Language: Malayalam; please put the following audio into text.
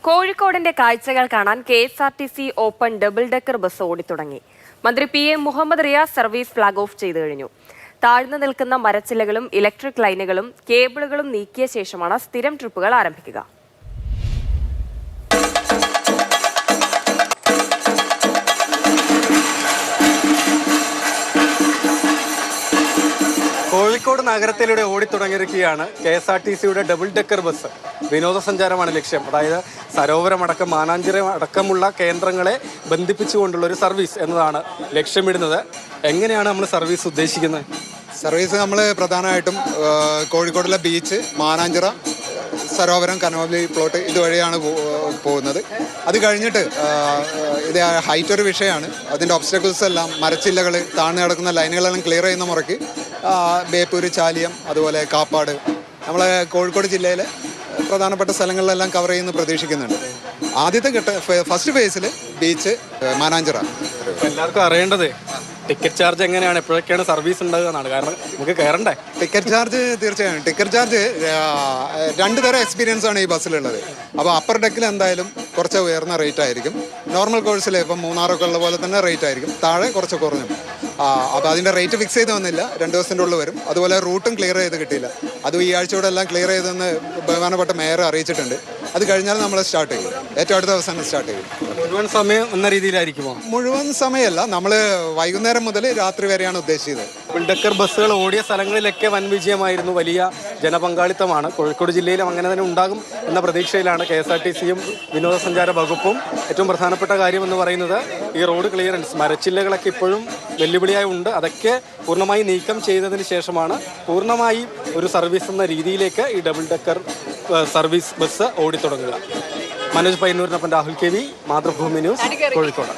കോഴിക്കോടിന്റെ കാഴ്ചകൾ കാണാൻ KSRTC open double decker bus ഓടിത്തുടങ്ങി. മന്ത്രി PM Muhammad Riyas service flag off ചെയ്തു കഴിഞ്ഞു. താഴ്ന്നു നിൽക്കുന്ന മരച്ചില്ലകളും ഇലക്ട്രിക് ലൈനുകളും കേബിളുകളും നീക്കിയ ശേഷമാണ് സ്ഥിരം ട്രിപ്പുകൾ ആരംഭിക്കുക. കോഴിക്കോട് നഗരത്തിലൂടെ ഓടിത്തുടങ്ങിയിരിക്കുകയാണ് KSRTCയുടെ ഡബിൾ ഡെക്കർ ബസ്. വിനോദസഞ്ചാരമാണ് ലക്ഷ്യം. അതായത് സരോവരമടക്കം മാനാഞ്ചിറ അടക്കമുള്ള കേന്ദ്രങ്ങളെ ബന്ധിപ്പിച്ചുകൊണ്ടുള്ള ഒരു സർവീസ് എന്നതാണ് ലക്ഷ്യമിടുന്നത്. എങ്ങനെയാണ് നമ്മൾ സർവീസ് ഉദ്ദേശിക്കുന്നത്? സർവീസ് നമ്മൾ പ്രധാനമായിട്ടും കോഴിക്കോടിലെ ബീച്ച്, മാനാഞ്ചിറ, സരോവരം, കനോലി പ്ലോട്ട് ഇതുവഴിയാണ് പോകുന്നത്. അത് കഴിഞ്ഞിട്ട് ഇത് ഹൈറ്റ് ഒരു വിഷയമാണ്. അതിൻ്റെ ഒബ്സ്റ്റക്കിൾസ് എല്ലാം, മരച്ചില്ലകൾ, താഴ്ന്നു കിടക്കുന്ന ലൈനുകളെല്ലാം ക്ലിയർ ചെയ്യുന്ന മുറയ്ക്ക് ബേപ്പൂര്, ചാലിയം, അതുപോലെ കാപ്പാട്, നമ്മളെ കോഴിക്കോട് ജില്ലയിലെ പ്രധാനപ്പെട്ട സ്ഥലങ്ങളിലെല്ലാം കവർ ചെയ്യുന്ന പ്രതീക്ഷിക്കുന്നുണ്ട്. ആദ്യത്തെ ഫസ്റ്റ് ഫേസിൽ ബീച്ച്, മാനാഞ്ചിറ. എല്ലാവർക്കും അറിയേണ്ടത് ടിക്കറ്റ് ചാർജ് എങ്ങനെയാണ്, എപ്പോഴൊക്കെയാണ് സർവീസ് ഉണ്ടാകുക എന്നാണ്. കാരണം നമുക്ക് കയറണ്ടേ. ടിക്കറ്റ് ചാർജ് തീർച്ചയായും ടിക്കറ്റ് ചാർജ് രണ്ട് തരം എക്സ്പീരിയൻസ് ആണ് ഈ ബസ്സിലുള്ളത്. അപ്പോൾ അപ്പർ ഡെക്കിൽ എന്തായാലും കുറച്ച് ഉയർന്ന റേറ്റ് ആയിരിക്കും. നോർമൽ കോഴ്സിൽ ഇപ്പം മൂന്നാറൊക്കെ ഉള്ള പോലെ തന്നെ റേറ്റ് ആയിരിക്കും. താഴെ കുറച്ച് കുറഞ്ഞു. അപ്പോൾ അതിൻ്റെ റേറ്റ് ഫിക്സ് ചെയ്ത് വന്നില്ല. 2 ദിവസത്തിൻ്റെ ഉള്ളിൽ വരും. അതുപോലെ റൂട്ടും ക്ലിയർ ചെയ്ത് കിട്ടിയില്ല. അതും ഈ ആഴ്ചയോടെ എല്ലാം ക്ലിയർ ചെയ്തെന്ന് ബഹുമാനപ്പെട്ട മേയർ അറിയിച്ചിട്ടുണ്ട്. അത് കഴിഞ്ഞാൽ നമ്മൾ സ്റ്റാർട്ട് ചെയ്യും. ഏറ്റവും അടുത്ത ദിവസം സ്റ്റാർട്ട് ചെയ്യും. മുഴുവൻ സമയം എന്ന രീതിയിലായിരിക്കുമോ? മുഴുവൻ സമയമല്ല, നമ്മൾ വൈകുന്നേരം മുതൽ രാത്രി വരെയാണ് ഉദ്ദേശിച്ചത്. ഡബിൾ ഡെക്കർ ബസ്സുകൾ ഓടിയ സ്ഥലങ്ങളിലൊക്കെ വൻ വിജയമായിരുന്നു. വലിയ ജനപങ്കാളിത്തമാണ്. കോഴിക്കോട് ജില്ലയിലും അങ്ങനെ തന്നെ ഉണ്ടാകും എന്ന പ്രതീക്ഷയിലാണ് KSRTCയും വിനോദസഞ്ചാര വകുപ്പും. ഏറ്റവും പ്രധാനപ്പെട്ട കാര്യം എന്ന് പറയുന്നത് ഈ റോഡ് ക്ലിയറൻസ്, മരച്ചില്ലകളൊക്കെ ഇപ്പോഴും വെല്ലുവിളിയായി ഉണ്ട്. അതൊക്കെ പൂർണ്ണമായി നീക്കം ചെയ്തതിന് ശേഷമാണ് പൂർണ്ണമായി ഒരു സർവീസ് എന്ന രീതിയിലേക്ക് ഈ ഡബിൾ ഡെക്കർ സർവീസ് ബസ് ഓടിത്തുടങ്ങുക. മനോജ് പയ്യന്നൂരിനൊപ്പം രാഹുൽ KV, മാതൃഭൂമി ന്യൂസ്, കോഴിക്കോട്.